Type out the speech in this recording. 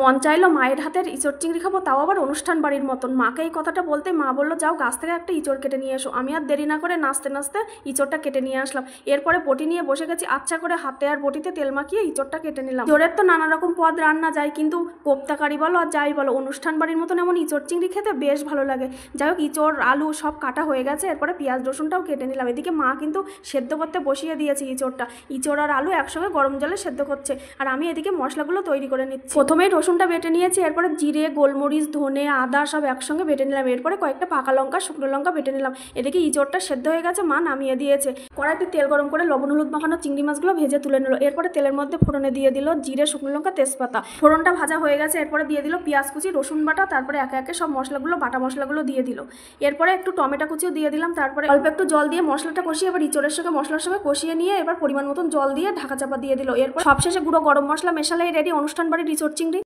মন চাইলো মায়ের হাতের ইঁচড় চিংড়ি খাবো, তাও আবার অনুষ্ঠান বাড়ির মতন। মাকে এই কথাটা বলতে মা বললো যাও গাছ থেকে একটা ইঁচড় কেটে নিয়ে এসো। আমি আর দেরি না করে নাচতে নাচতে ইঁচড়টা কেটে নিয়ে আসলাম। এরপরে বটি নিয়ে বসে গেছি, আচ্ছা করে হাতে আর বটিতে তেল মাখিয়ে ইঁচড়টা কেটে নিলাম। ইঁচড়ের তো নানা রকম পদ রান্না যায়, কিন্তু কোপ্তা কারি বলো আর যাই বলো, অনুষ্ঠান বাড়ির মতন এমন ইঁচড় চিংড়ি খেতে বেশ ভালো লাগে। যাই হোক, ইঁচড় আলু সব কাটা হয়ে গেছে, এরপরে পেঁয়াজ রসুনটাও কেটে নিলাম। এদিকে মা কিন্তু সেদ্ধ করতে বসিয়ে দিয়েছে ইঁচড়টা। ইঁচড় আর আলু একসঙ্গে গরম জলে সেদ্ধ করছে, আর আমি এদিকে মশলাগুলো তৈরি করে নিচ্ছি। প্রথমেই রসুনটা বেটে নিয়েছি, এরপরে জিরে, গোলমরিচ, ধনে, আদা সব একসঙ্গে বেটে নিলাম। এরপরে কয়েকটা পাকা লঙ্কা, শুকনো লঙ্কা বেটে নিলাম। এদিকে ইঁচড়টা সেদ্ধ হয়ে গেছে, মা নামিয়ে দিয়েছে। কড়াইতে তেল গরম করে লবণ হলুদ মাখানো চিংড়ি মাছগুলো ভেজে তুলে নিল। এরপরে তেলের মধ্যে ফোড়নে দিয়ে দিল জিরে, শুকনো লঙ্কা, তেজপাতা। ফোড়নটা ভাজা হয়ে গেছে, এরপরে দিয়ে দিল পেঁয়াজ কুচি, রসুন বাটা, তারপরে একে একে সব মশলাগুলো, বাটা মশলাগুলো দিয়ে দিল। এরপরে একটু টমেটো কুচিও দিয়ে দিলাম, তারপরে অল্প একটু জল দিয়ে মশলাটা কষিয়ে এবার ইঁচড়ের সঙ্গে মশলার সঙ্গে কষিয়ে নিয়ে এবার পরিমাণ মতন জল দিয়ে ঢাকা চাপা দিয়ে দিল। এরপর সবশেষে গুঁড়ো গরম মশলা মেশালেই রেডি অনুষ্ঠান বাড়ির ইঁচড় চিংড়ি।